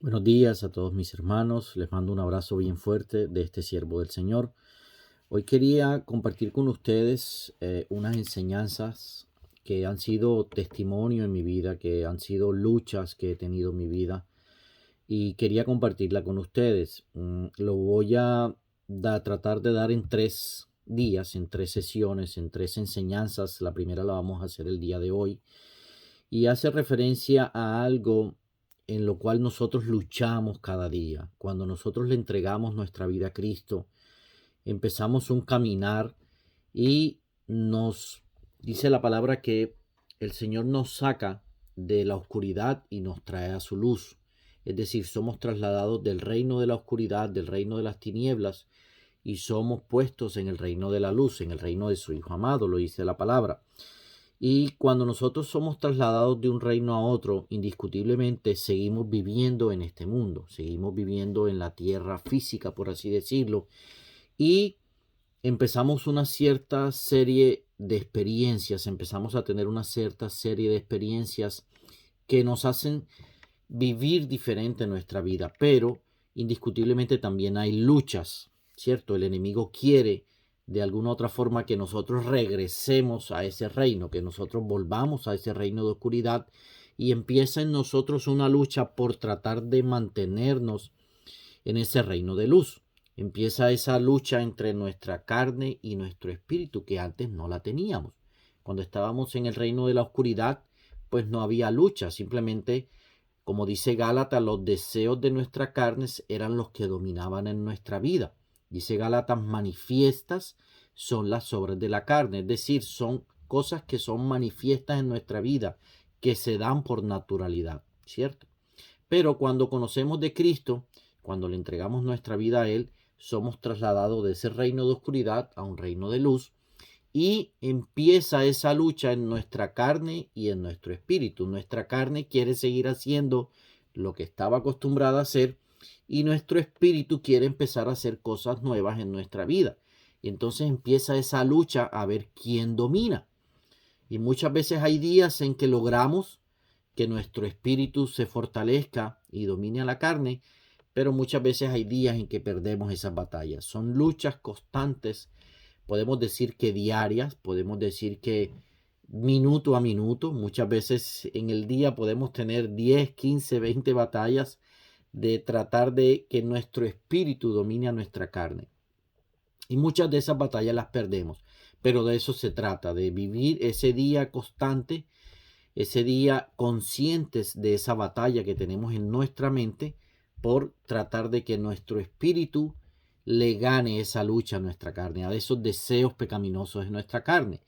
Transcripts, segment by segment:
Buenos días a todos mis hermanos, les mando un abrazo bien fuerte de este siervo del Señor. Hoy quería compartir con ustedes unas enseñanzas que han sido testimonio en mi vida, que han sido luchas que he tenido en mi vida y quería compartirla con ustedes. Lo voy a tratar de dar en 3 días, en 3 sesiones, en 3 enseñanzas. La primera la vamos a hacer el día de hoy y hace referencia a algo en lo cual nosotros luchamos cada día. Cuando nosotros le entregamos nuestra vida a Cristo, empezamos un caminar y nos dice la palabra que el Señor nos saca de la oscuridad y nos trae a su luz. Es decir, somos trasladados del reino de la oscuridad, del reino de las tinieblas, y somos puestos en el reino de la luz, en el reino de su Hijo amado, lo dice la palabra. Y cuando nosotros somos trasladados de un reino a otro, indiscutiblemente seguimos viviendo en este mundo, seguimos viviendo en la tierra física, por así decirlo, y empezamos una cierta serie de experiencias, empezamos a tener una cierta serie de experiencias que nos hacen vivir diferente nuestra vida, pero indiscutiblemente también hay luchas, ¿cierto? El enemigo quiere de alguna otra forma que nosotros regresemos a ese reino, que nosotros volvamos a ese reino de oscuridad y empieza en nosotros una lucha por tratar de mantenernos en ese reino de luz. Empieza esa lucha entre nuestra carne y nuestro espíritu que antes no la teníamos. Cuando estábamos en el reino de la oscuridad, pues no había lucha, simplemente como dice Gálatas, los deseos de nuestra carne eran los que dominaban en nuestra vida. Dice Gálatas, manifiestas son las obras de la carne, es decir, son cosas que son manifiestas en nuestra vida, que se dan por naturalidad, ¿cierto? Pero cuando conocemos de Cristo, cuando le entregamos nuestra vida a Él, somos trasladados de ese reino de oscuridad a un reino de luz y empieza esa lucha en nuestra carne y en nuestro espíritu. Nuestra carne quiere seguir haciendo lo que estaba acostumbrada a hacer y nuestro espíritu quiere empezar a hacer cosas nuevas en nuestra vida. Y entonces empieza esa lucha a ver quién domina. Y muchas veces hay días en que logramos que nuestro espíritu se fortalezca y domine a la carne, pero muchas veces hay días en que perdemos esas batallas. Son luchas constantes, podemos decir que diarias, podemos decir que minuto a minuto. Muchas veces en el día podemos tener 10, 15, 20 batallas de tratar de que nuestro espíritu domine a nuestra carne. Y muchas de esas batallas las perdemos, pero de eso se trata, de vivir ese día constante, ese día conscientes de esa batalla que tenemos en nuestra mente por tratar de que nuestro espíritu le gane esa lucha a nuestra carne, a esos deseos pecaminosos de nuestra carne,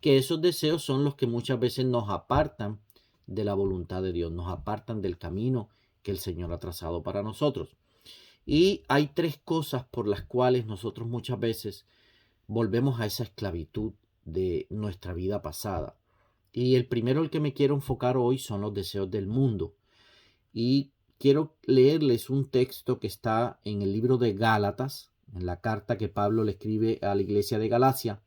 que esos deseos son los que muchas veces nos apartan de la voluntad de Dios, nos apartan del camino que el Señor ha trazado para nosotros. Y hay 3 cosas por las cuales nosotros muchas veces volvemos a esa esclavitud de nuestra vida pasada. Y el primero el que me quiero enfocar hoy son los deseos del mundo. Y quiero leerles un texto que está en el libro de Gálatas, en la carta que Pablo le escribe a la iglesia de Galacia,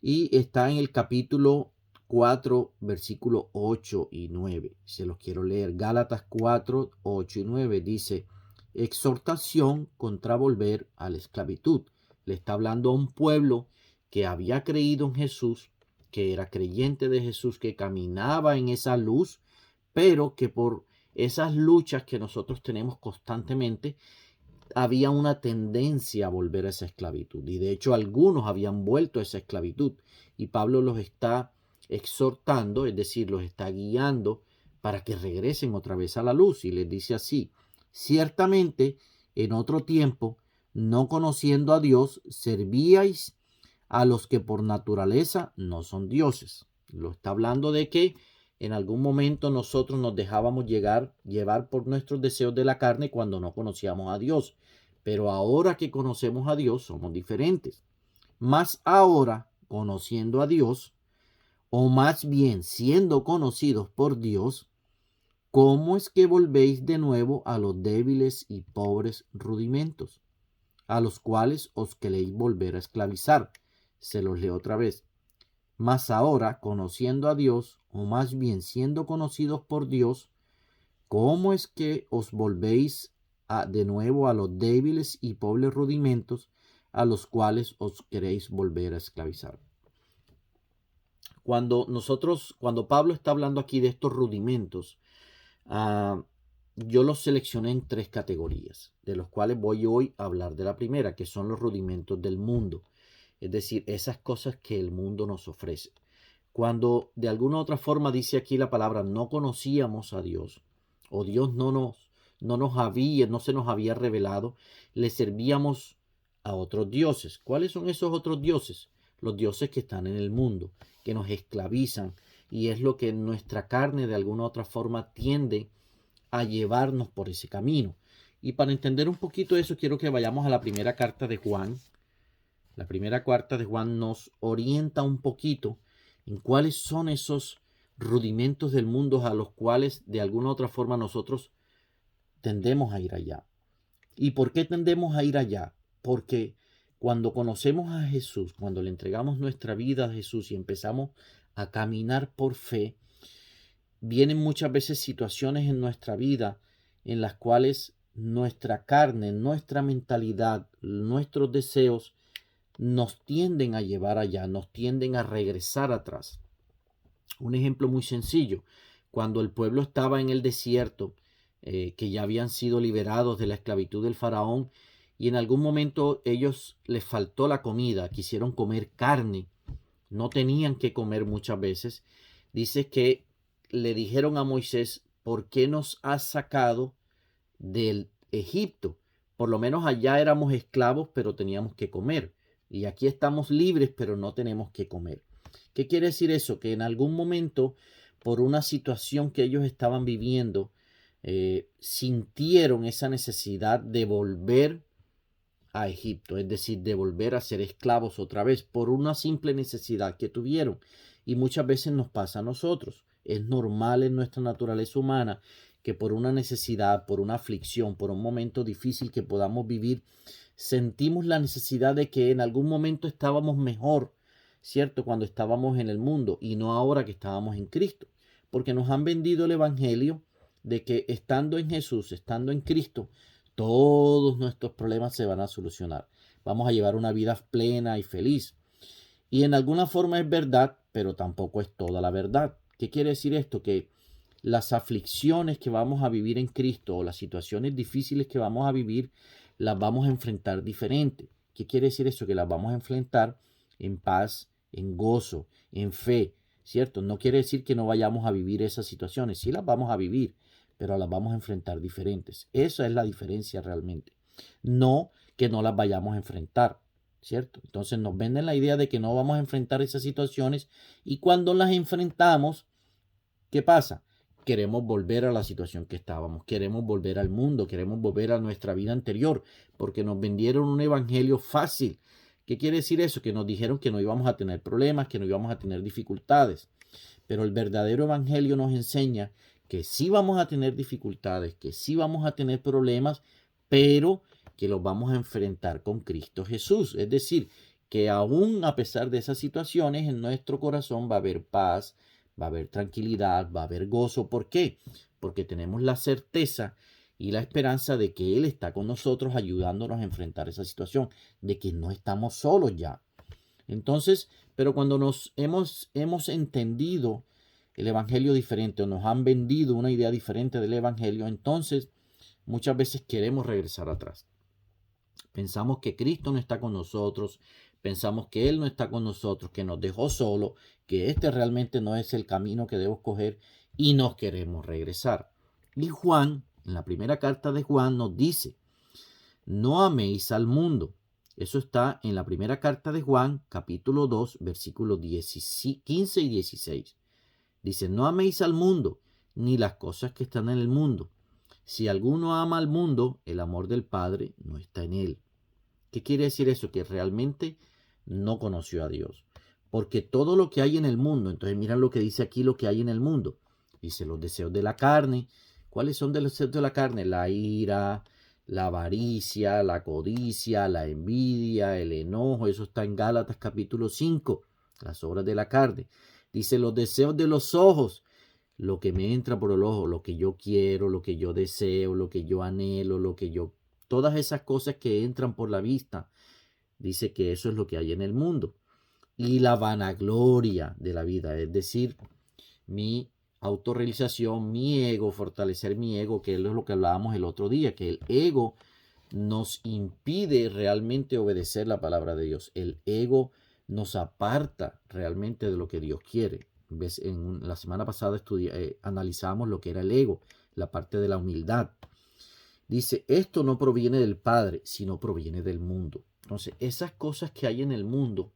y está en el capítulo 4, versículos 8 y 9. Se los quiero leer. Gálatas 4, 8 y 9 dice: exhortación contra volver a la esclavitud. Le está hablando a un pueblo que había creído en Jesús, que era creyente de Jesús, que caminaba en esa luz, pero que por esas luchas que nosotros tenemos constantemente, había una tendencia a volver a esa esclavitud. Y de hecho algunos habían vuelto a esa esclavitud. Y Pablo los está exhortando, es decir, los está guiando para que regresen otra vez a la luz. Y les dice así: ciertamente en otro tiempo, no conociendo a Dios, servíais a los que por naturaleza no son dioses. Lo está hablando de que en algún momento nosotros nos dejábamos llevar por nuestros deseos de la carne cuando no conocíamos a Dios. Pero ahora que conocemos a Dios somos diferentes. Más ahora, conociendo a Dios, o más bien siendo conocidos por Dios, ¿cómo es que volvéis de nuevo a los débiles y pobres rudimentos, a los cuales os queréis volver a esclavizar? Se los leo otra vez. Mas ahora, conociendo a Dios, o más bien siendo conocidos por Dios, ¿Cómo es que os volvéis de nuevo a los débiles y pobres rudimentos a los cuales os queréis volver a esclavizar? Cuando Pablo está hablando aquí de estos rudimentos, yo los seleccioné en tres categorías, de los cuales voy hoy a hablar de la primera, que son los rudimentos del mundo, es decir, esas cosas que el mundo nos ofrece. Cuando de alguna u otra forma dice aquí la palabra, no conocíamos a Dios, o Dios no se nos había revelado, le servíamos a otros dioses. ¿Cuáles son esos otros dioses? Los dioses que están en el mundo, que nos esclavizan, y es lo que nuestra carne de alguna u otra forma tiende a llevarnos por ese camino. Y para entender un poquito eso, quiero que vayamos a la primera carta de Juan. La primera carta de Juan nos orienta un poquito en cuáles son esos rudimentos del mundo a los cuales de alguna u otra forma nosotros tendemos a ir allá. ¿Y por qué tendemos a ir allá? Porque cuando conocemos a Jesús, cuando le entregamos nuestra vida a Jesús y empezamos a caminar por fe, vienen muchas veces situaciones en nuestra vida en las cuales nuestra carne, nuestra mentalidad, nuestros deseos nos tienden a llevar allá, nos tienden a regresar atrás. Un ejemplo muy sencillo, cuando el pueblo estaba en el desierto, que ya habían sido liberados de la esclavitud del faraón, y en algún momento ellos les faltó la comida, quisieron comer carne, no tenían que comer muchas veces, dice que le dijeron a Moisés, ¿por qué nos has sacado del Egipto? Por lo menos allá éramos esclavos, pero teníamos que comer. Y aquí estamos libres, pero no tenemos que comer. ¿Qué quiere decir eso? Que en algún momento, por una situación que ellos estaban viviendo, sintieron esa necesidad de volver a Egipto, es decir, de volver a ser esclavos otra vez por una simple necesidad que tuvieron. Y muchas veces nos pasa a nosotros. Es normal en nuestra naturaleza humana que por una necesidad, por una aflicción, por un momento difícil que podamos vivir, sentimos la necesidad de que en algún momento estábamos mejor, ¿cierto? Cuando estábamos en el mundo y no ahora que estábamos en Cristo. Porque nos han vendido el Evangelio de que estando en Jesús, estando en Cristo, todos nuestros problemas se van a solucionar. Vamos a llevar una vida plena y feliz. Y en alguna forma es verdad, pero tampoco es toda la verdad. ¿Qué quiere decir esto? Que las aflicciones que vamos a vivir en Cristo o las situaciones difíciles que vamos a vivir, las vamos a enfrentar diferente. ¿Qué quiere decir eso? Que las vamos a enfrentar en paz, en gozo, en fe, ¿cierto? No quiere decir que no vayamos a vivir esas situaciones. Sí las vamos a vivir, pero las vamos a enfrentar diferentes. Esa es la diferencia realmente. No que no las vayamos a enfrentar, ¿cierto? Entonces nos venden la idea de que no vamos a enfrentar esas situaciones y cuando las enfrentamos, ¿qué pasa? Queremos volver a la situación que estábamos, queremos volver al mundo, queremos volver a nuestra vida anterior, porque nos vendieron un evangelio fácil. ¿Qué quiere decir eso? Que nos dijeron que no íbamos a tener problemas, que no íbamos a tener dificultades. Pero el verdadero evangelio nos enseña que sí vamos a tener dificultades, que sí vamos a tener problemas, pero que los vamos a enfrentar con Cristo Jesús. Es decir, que aún a pesar de esas situaciones, en nuestro corazón va a haber paz, va a haber tranquilidad, va a haber gozo. ¿Por qué? Porque tenemos la certeza y la esperanza de que Él está con nosotros ayudándonos a enfrentar esa situación, de que no estamos solos ya. Entonces, pero cuando nos hemos entendido el evangelio diferente o nos han vendido una idea diferente del evangelio, entonces muchas veces queremos regresar atrás. Pensamos que Cristo no está con nosotros, pensamos que Él no está con nosotros, que nos dejó solo, que este realmente no es el camino que debo escoger y nos queremos regresar. Y Juan, en la primera carta de Juan, nos dice, no améis al mundo. Eso está en la primera carta de Juan, capítulo 2, versículos 15 y 16. Dice, no améis al mundo, ni las cosas que están en el mundo. Si alguno ama al mundo, el amor del Padre no está en él. ¿Qué quiere decir eso? Que realmente no conoció a Dios. Porque todo lo que hay en el mundo, entonces miran lo que dice aquí, lo que hay en el mundo. Dice los deseos de la carne. ¿Cuáles son los deseos de la carne? La ira, la avaricia, la codicia, la envidia, el enojo. Eso está en Gálatas capítulo 5, las obras de la carne. Dice los deseos de los ojos. lo que me entra por el ojo, lo que yo quiero, lo que yo deseo, lo que yo anhelo, todas esas cosas que entran por la vista, dice que eso es lo que hay en el mundo. Y la vanagloria de la vida, es decir, mi autorrealización, mi ego, fortalecer mi ego, que es lo que hablábamos el otro día, que el ego nos impide realmente obedecer la palabra de Dios. El ego nos aparta realmente de lo que Dios quiere. La semana pasada analizamos lo que era el ego, la parte de la humildad. Dice, esto no proviene del Padre, sino proviene del mundo. Entonces, esas cosas que hay en el mundo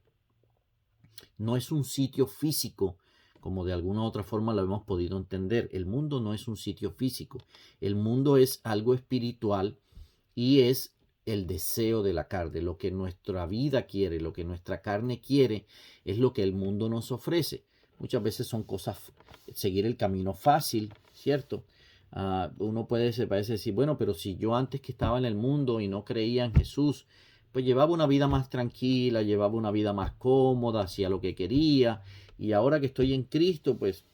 no es un sitio físico, como de alguna u otra forma lo hemos podido entender. El mundo no es un sitio físico. El mundo es algo espiritual y es el deseo de la carne. Lo que nuestra vida quiere, lo que nuestra carne quiere, es lo que el mundo nos ofrece. Muchas veces son cosas, seguir el camino fácil, ¿cierto? Uno se parece decir, bueno, pero si yo antes que estaba en el mundo y no creía en Jesús, pues llevaba una vida más tranquila, llevaba una vida más cómoda, hacía lo que quería, y ahora que estoy en Cristo, pues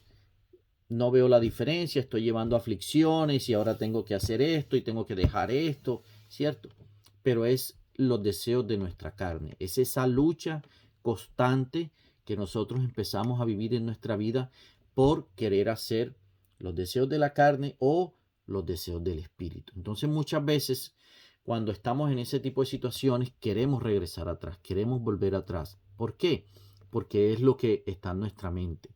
no veo la diferencia, estoy llevando aflicciones y ahora tengo que hacer esto y tengo que dejar esto, ¿cierto? Pero es los deseos de nuestra carne, es esa lucha constante que nosotros empezamos a vivir en nuestra vida por querer hacer los deseos de la carne o los deseos del espíritu. Entonces muchas veces cuando estamos en ese tipo de situaciones queremos regresar atrás, queremos volver atrás. ¿Por qué? Porque es lo que está en nuestra mente.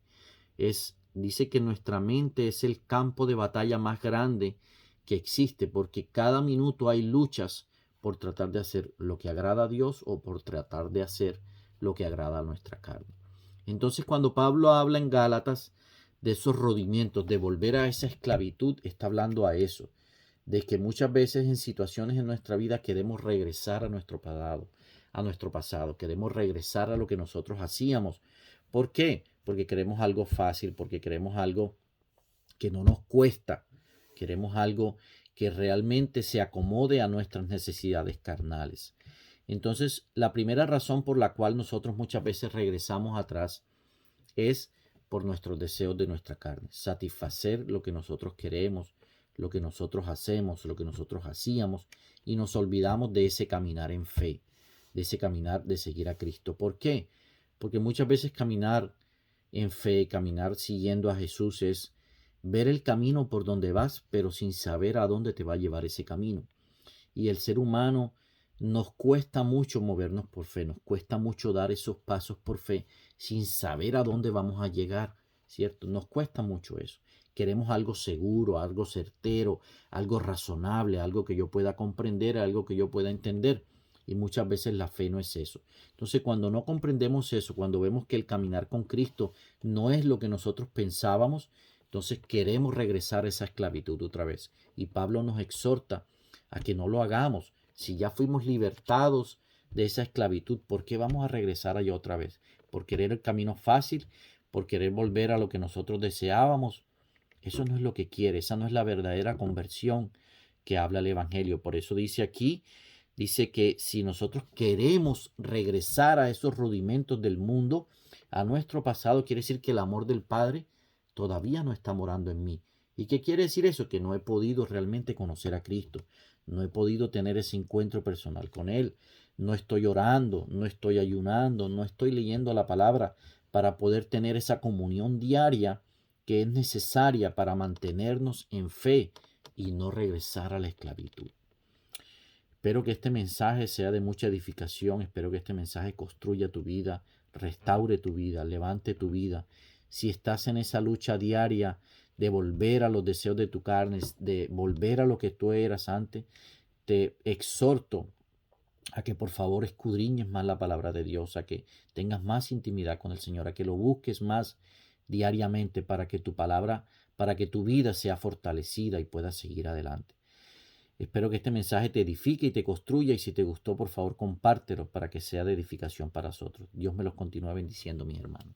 Dice que nuestra mente es el campo de batalla más grande que existe, porque cada minuto hay luchas por tratar de hacer lo que agrada a Dios o por tratar de hacer lo que agrada a nuestra carne. Entonces, cuando Pablo habla en Gálatas de esos rodimientos, de volver a esa esclavitud, está hablando a eso, de que muchas veces en situaciones en nuestra vida queremos regresar a nuestro pasado, queremos regresar a lo que nosotros hacíamos. ¿Por qué? Porque queremos algo fácil, porque queremos algo que no nos cuesta, queremos algo que realmente se acomode a nuestras necesidades carnales. Entonces, la primera razón por la cual nosotros muchas veces regresamos atrás es por nuestros deseos de nuestra carne, satisfacer lo que nosotros queremos, lo que nosotros hacemos, lo que nosotros hacíamos, y nos olvidamos de ese caminar en fe, de ese caminar de seguir a Cristo. ¿Por qué? Porque muchas veces caminar en fe, caminar siguiendo a Jesús es ver el camino por donde vas, pero sin saber a dónde te va a llevar ese camino. Y el ser humano nos cuesta mucho movernos por fe, nos cuesta mucho dar esos pasos por fe sin saber a dónde vamos a llegar, ¿cierto? Nos cuesta mucho eso. Queremos algo seguro, algo certero, algo razonable, algo que yo pueda comprender, algo que yo pueda entender. Y muchas veces la fe no es eso. Entonces, cuando no comprendemos eso, cuando vemos que el caminar con Cristo no es lo que nosotros pensábamos, entonces queremos regresar a esa esclavitud otra vez. Y Pablo nos exhorta a que no lo hagamos. Si ya fuimos libertados de esa esclavitud, ¿por qué vamos a regresar allá otra vez? ¿Por querer el camino fácil? ¿Por querer volver a lo que nosotros deseábamos? Eso no es lo que quiere, esa no es la verdadera conversión que habla el Evangelio. Por eso dice aquí, dice que si nosotros queremos regresar a esos rudimentos del mundo, a nuestro pasado, quiere decir que el amor del Padre todavía no está morando en mí. ¿Y qué quiere decir eso? Que no he podido realmente conocer a Cristo. No he podido tener ese encuentro personal con Él. No estoy orando, no estoy ayunando, no estoy leyendo la palabra para poder tener esa comunión diaria que es necesaria para mantenernos en fe y no regresar a la esclavitud. Espero que este mensaje sea de mucha edificación, espero que este mensaje construya tu vida, restaure tu vida, levante tu vida. Si estás en esa lucha diaria de volver a los deseos de tu carne, de volver a lo que tú eras antes, te exhorto a que por favor escudriñes más la palabra de Dios, a que tengas más intimidad con el Señor, a que lo busques más diariamente para que tu palabra, para que tu vida sea fortalecida y puedas seguir adelante. Espero que este mensaje te edifique y te construya, y si te gustó, por favor, compártelo para que sea de edificación para nosotros. Dios me los continúe bendiciendo, mis hermanos.